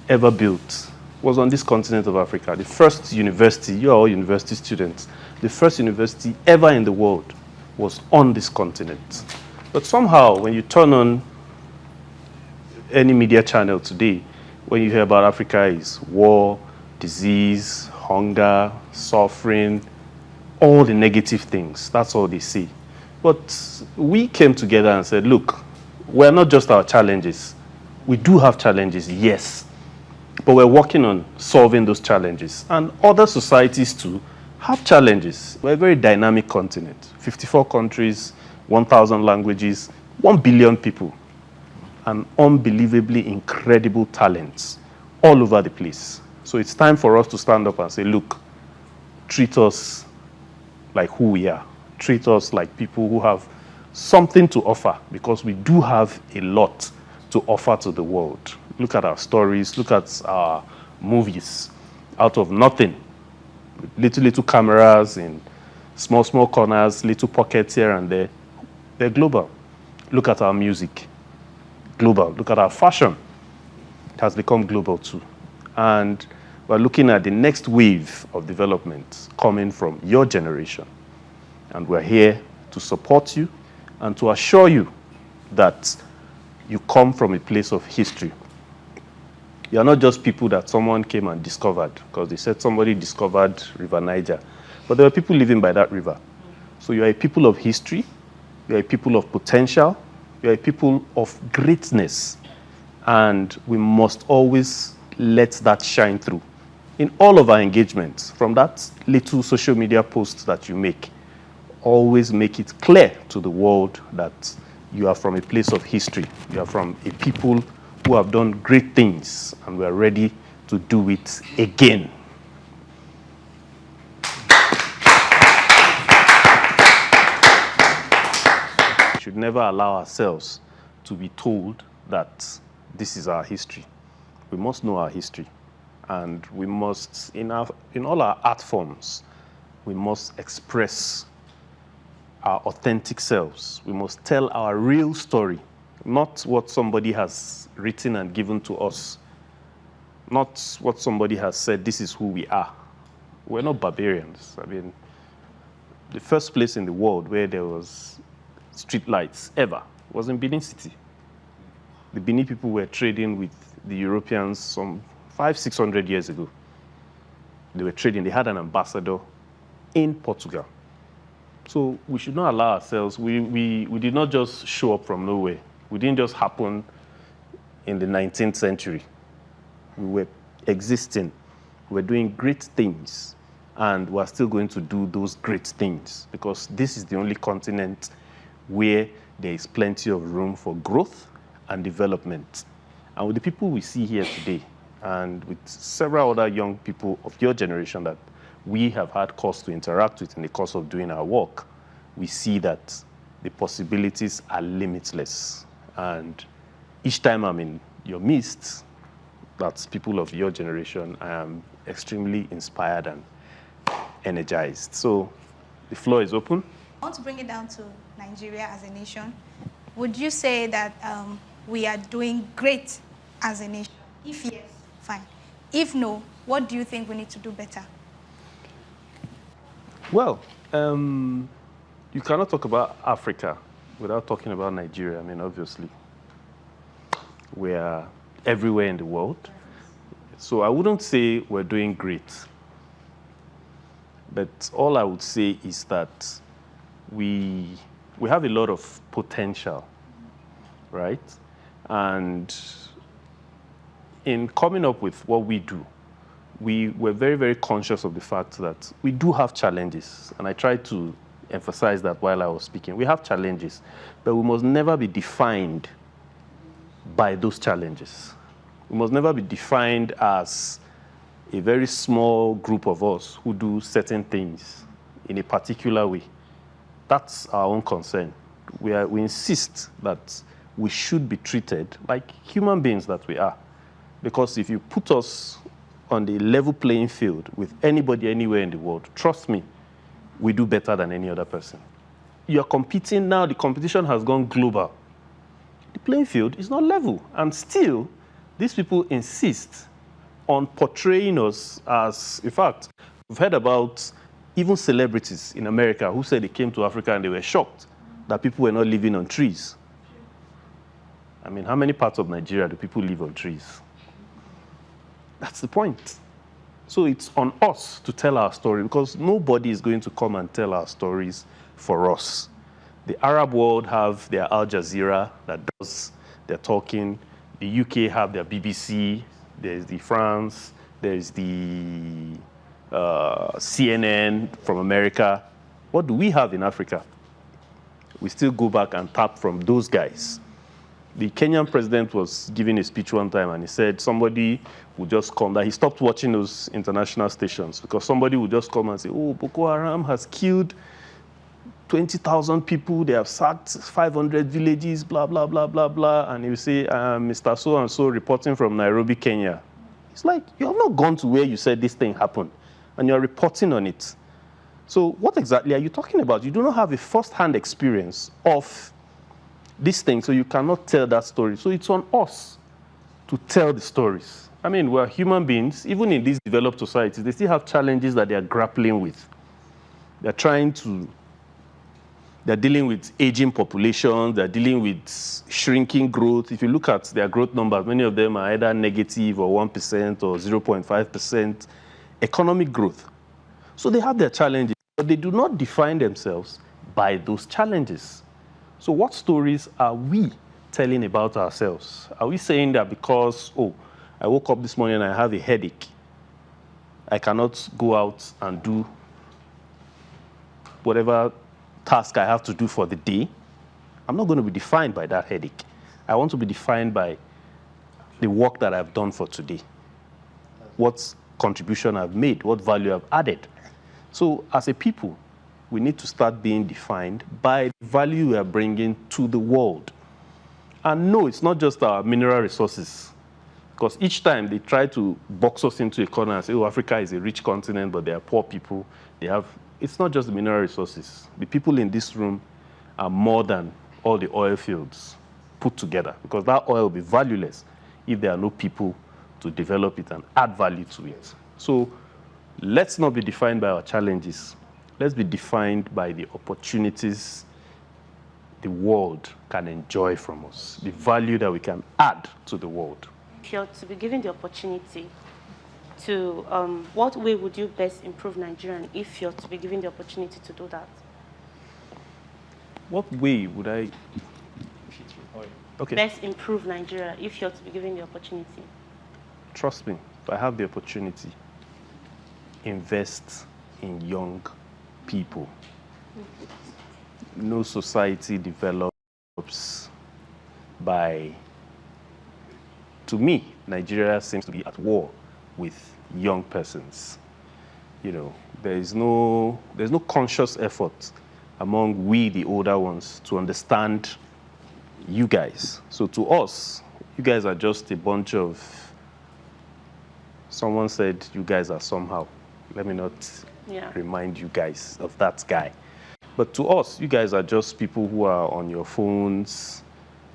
ever built was on this continent of Africa. The first university, you are all university students, the first university ever in the world was on this continent. But somehow, when you turn on any media channel today, when you hear about Africa is war, disease, hunger, suffering, all the negative things. That's all they see. But we came together and said, look, we're not just our challenges. We do have challenges, yes, but we're working on solving those challenges. And other societies too have challenges. We're a very dynamic continent. 54 countries, 1,000 languages, 1 billion people, and unbelievably incredible talents all over the place. So it's time for us to stand up and say, look, treat us like who we are. Treat us like people who have something to offer, because we do have a lot to offer to the world. Look at our stories, look at our movies. Out of nothing, little cameras in small corners, little pockets here and there, they're global. Look at our music, global. Look at our fashion, it has become global too. And we're looking at the next wave of development coming from your generation. And we're here to support you and to assure you that you come from a place of history. You are not just people that someone came and discovered, because they said somebody discovered River Niger. But there were people living by that river. So you are a people of history, you are a people of potential, you are a people of greatness. And we must always let that shine through in all of our engagements. From that little social media post that you make, always make it clear to the world that you are from a place of history. You are from a people who have done great things, and we are ready to do it again. We should never allow ourselves to be told that this is our history. We must know our history, And we must, in all our art forms, we must express our authentic selves. We must tell our real story, not what somebody has written and given to us, not what somebody has said, this is who we are. We're not barbarians. I mean, the first place in the world where there was street lights ever was in Benin City. The Benin people were trading with the Europeans some 500-600 years ago. They were trading. They had an ambassador in Portugal. So we should not allow ourselves, we did not just show up from nowhere. We didn't just happen in the 19th century. We were existing. We were doing great things. And we're still going to do those great things because this is the only continent where there is plenty of room for growth and development. And with the people we see here today, and with several other young people of your generation that we have had cause to interact with in the course of doing our work, we see that the possibilities are limitless. And each time I'm in your midst, that's people of your generation, I am extremely inspired and energized. So the floor is open. I want to bring it down to Nigeria as a nation. Would you say that we are doing great as a nation? If yes, fine. If no, what do you think we need to do better? Well, you cannot talk about Africa without talking about Nigeria. I mean, obviously, we are everywhere in the world. So I wouldn't say we're doing great. But all I would say is that we have a lot of potential, right? And in coming up with what we do, we were very, very conscious of the fact that we do have challenges. And I tried to emphasize that while I was speaking. We have challenges, but we must never be defined by those challenges. We must never be defined as a very small group of us who do certain things in a particular way. That's our own concern. We insist that we should be treated like human beings that we are. Because if you put us on the level playing field with anybody anywhere in the world, trust me, we do better than any other person. You're competing now, the competition has gone global. The playing field is not level. And still, these people insist on portraying us as, in fact, we've heard about even celebrities in America who said they came to Africa and they were shocked that people were not living on trees. I mean, how many parts of Nigeria do people live on trees? That's the point. So it's on us to tell our story because nobody is going to come and tell our stories for us. The Arab world have their Al Jazeera that does their talking. The UK have their BBC. There's the France. There's the CNN from America. What do we have in Africa? We still go back and tap from those guys. The Kenyan president was giving a speech one time and he said somebody would just come, that he stopped watching those international stations because somebody would just come and say, oh, Boko Haram has killed 20,000 people, they have sacked 500 villages, blah, blah, blah, blah, blah. And he would say, Mr. So-and-so reporting from Nairobi, Kenya. It's like, you have not gone to where you said this thing happened and you're reporting on it. So what exactly are you talking about? You do not have a first-hand experience of this thing, so you cannot tell that story. So it's on us to tell the stories. I mean, we're human beings. Even in these developed societies, they still have challenges that they are grappling with. They're dealing with aging populations, they're dealing with shrinking growth. If you look at their growth numbers, many of them are either negative or 1% or 0.5% economic growth. So they have their challenges, but they do not define themselves by those challenges. So what stories are we telling about ourselves? Are we saying that because, oh, I woke up this morning and I have a headache, I cannot go out and do whatever task I have to do for the day? I'm not going to be defined by that headache. I want to be defined by the work that I've done for today, what contribution I've made, what value I've added. So as a people, we need to start being defined by the value we are bringing to the world. And no, it's not just our mineral resources. Because each time they try to box us into a corner and say, oh, Africa is a rich continent, but they are poor people. It's not just the mineral resources. The people in this room are more than all the oil fields put together, because that oil will be valueless if there are no people to develop it and add value to it. So let's not be defined by our challenges. Let's be defined by the opportunities the world can enjoy from us, the value that we can add to the world. If you're to be given the opportunity to, what way would you best improve Nigeria if you're to be given the opportunity to do that? What way would I best improve Nigeria if you're to be given the opportunity? Trust me, if I have the opportunity, invest in young people. No society develops by, to me, Nigeria seems to be at war with young persons. You know, there's no conscious effort among we, the older ones, to understand you guys. So to us, you guys are just a bunch of, someone said you guys are somehow. Let me not remind you guys of that guy. But to us, you guys are just people who are on your phones,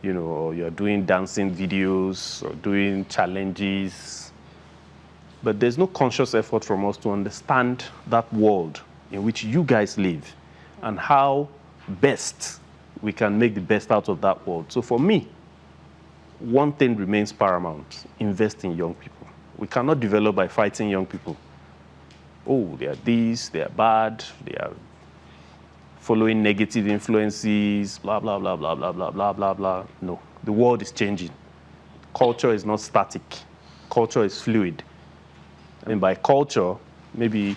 you know, or you're doing dancing videos or doing challenges. But there's no conscious effort from us to understand that world in which you guys live and how best we can make the best out of that world. So for me, one thing remains paramount: invest in young people. We cannot develop by fighting young people. Oh, they are this, they are bad, they are following negative influences, blah, blah, blah, blah, blah, blah, blah, blah, blah. No, the world is changing. Culture is not static. Culture is fluid. I mean, by culture, maybe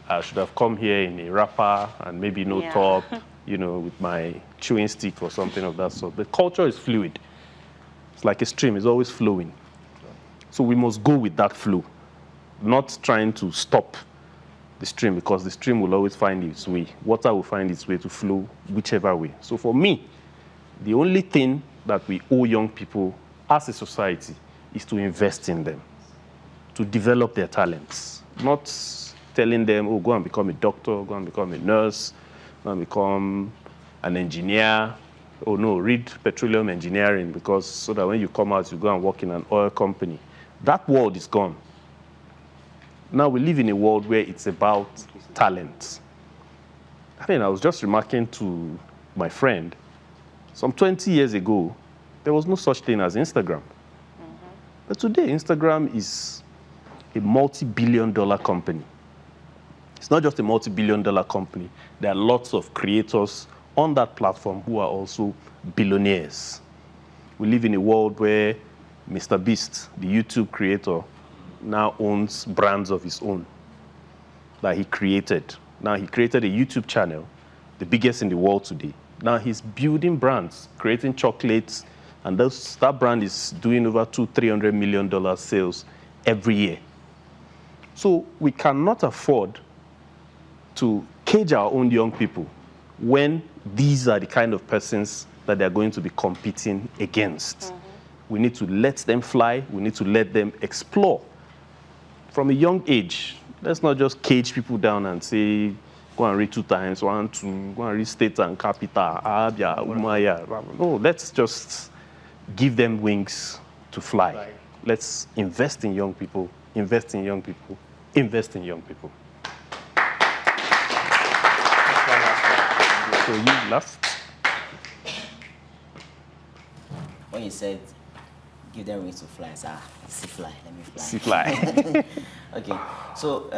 I should have come here in a wrapper and maybe no top, you know, with my chewing stick or something of that sort. But culture is fluid. It's like a stream, it's always flowing. So we must go with that flow, not trying to stop the stream, because the stream will always find its way. Water will find its way to flow whichever way. So for me, the only thing that we owe young people as a society is to invest in them, to develop their talents, not telling them, oh, go and become a doctor, go and become a nurse, go and become an engineer. Oh no, read petroleum engineering, because so that when you come out, you go and work in an oil company. That world is gone. Now we live in a world where it's about talent. I mean, I was just remarking to my friend, some 20 years ago, there was no such thing as Instagram. But today, Instagram is a multi-billion-dollar company. It's not just a multi-billion-dollar company. There are lots of creators on that platform who are also billionaires. We live in a world where Mr. Beast, the YouTube creator, now owns brands of his own that he created. Now he created a YouTube channel, the biggest in the world today. Now he's building brands, creating chocolates, and that brand is doing over $200-300 million sales every year. So we cannot afford to cage our own young people when these are the kind of persons that they're going to be competing against. We need to let them fly. We need to let them explore. From a young age, let's not just cage people down and say, go and read 2 times 1, 2, go and read state and capital, abia, umaya. No, let's just give them wings to fly. Let's invest in young people, invest in young people, invest in young people. So you last? When you said, give them wings to fly, I said, see fly, let me fly. See fly. Okay, so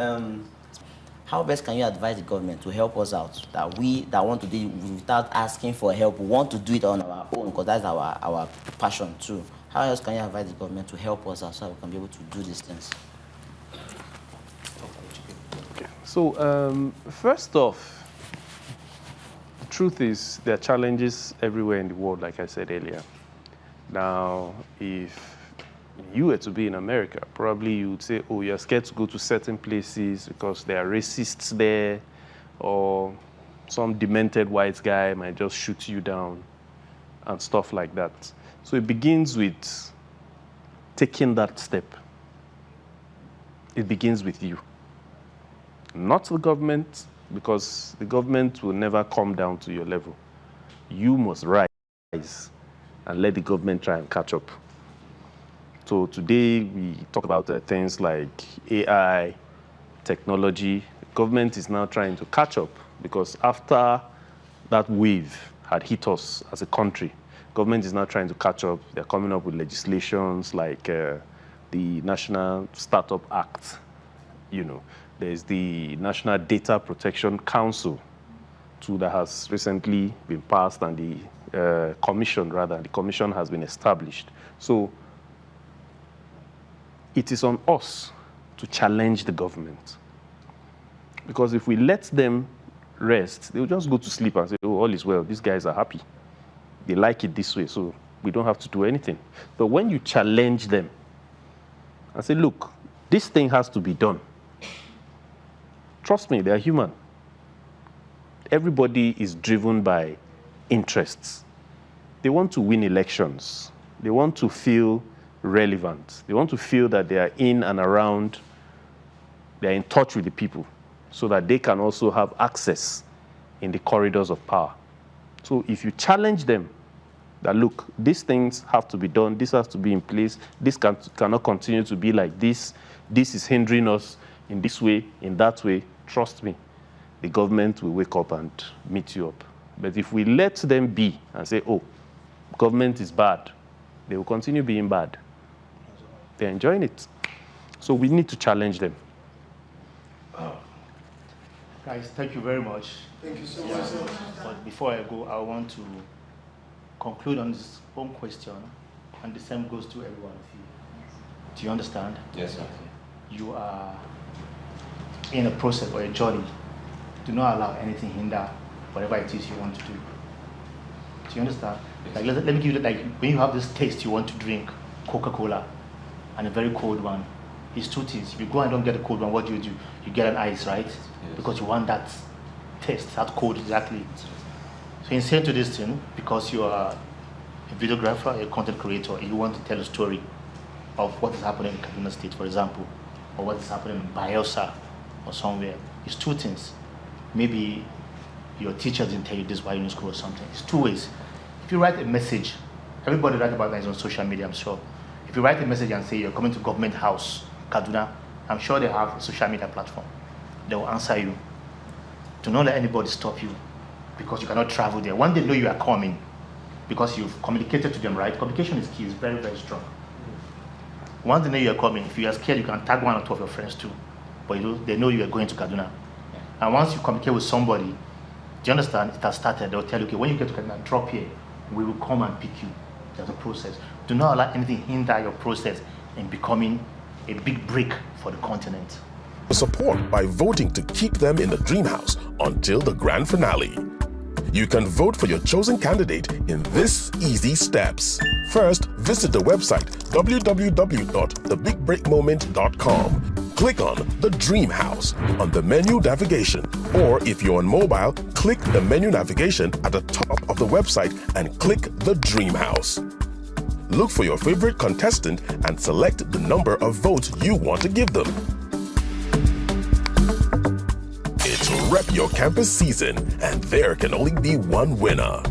how best can you advise the government to help us out, that we that want to do it without asking for help, we want to do it on our own, because that's our passion too. How else can you advise the government to help us out so that we can be able to do these things? Okay. So first off, the truth is there are challenges everywhere in the world, like I said earlier. Now, if you were to be in America, probably you would say, oh, you're scared to go to certain places because there are racists there, or some demented white guy might just shoot you down and stuff like that. So it begins with taking that step, it begins with you. Not the government, because the government will never come down to your level. You must rise and let the government try and catch up. So today we talk about things like AI, technology. Government is now trying to catch up because after that wave had hit us as a country, government is now trying to catch up. They're coming up with legislations like the National Startup Act. You know, there's the National Data Protection Council, too, that has recently been passed, and the commission has been established. So it is on us to challenge the government. Because if we let them rest, they'll just go to sleep and say, oh, all is well, these guys are happy. They like it this way, so we don't have to do anything. But when you challenge them and say, look, this thing has to be done, trust me, they are human. Everybody is driven by interests. They want to win elections. They want to feel relevant. They want to feel that they are in and around, they are in touch with the people, so that they can also have access in the corridors of power. So if you challenge them that, look, these things have to be done, this has to be in place, this cannot continue to be like this is hindering us in this way, in that way, trust me, the government will wake up and meet you up. But if we let them be and say, oh, government is bad, they will continue being bad. They're enjoying it. So we need to challenge them. Guys, thank you very much. Thank you so much. But before I go, I want to conclude on this one question, and the same goes to every one of you. Do you understand? Yes, sir. You are in a process or a journey. Do not allow anything hinder whatever it is you want to do. Do you understand? Yes. Like, let me give you, like, when you have this taste, you want to drink Coca-Cola, and a very cold one. It's two things. If you go and don't get a cold one, what do? You get an ice, right? Yes. Because you want that taste, that cold, exactly. So instead to this thing, because you are a videographer, a content creator, and you want to tell a story of what is happening in Kaduna State, for example, or what is happening in Bayelsa or somewhere, it's two things. Maybe your teacher didn't tell you this while you're in school or something. It's two ways. If you write a message, everybody write about that on social media, I'm sure. If you write a message and say you're coming to Government House, Kaduna, I'm sure they have a social media platform. They will answer you. Do not let anybody stop you because you cannot travel there. When they know you are coming, because you've communicated to them, right? Communication is key, it's very, very strong. Once they know you are coming, if you are scared, you can tag one or two of your friends too. But they know you are going to Kaduna. And once you communicate with somebody, do you understand? It has started. They'll tell you, okay, when you get to Kaduna, drop here. We will come and pick you. There's a process. Do not allow anything hinder your process in becoming a big break for the continent. Support by voting to keep them in the dream house until the grand finale. You can vote for your chosen candidate in this easy steps. First, visit the website www.thebigbreakmoment.com. Click on the Dream House on the menu navigation, or if you're on mobile, click the menu navigation at the top of the website and click the Dream House. Look for your favorite contestant and select the number of votes you want to give them. It's Rep Your Campus season, and there can only be one winner.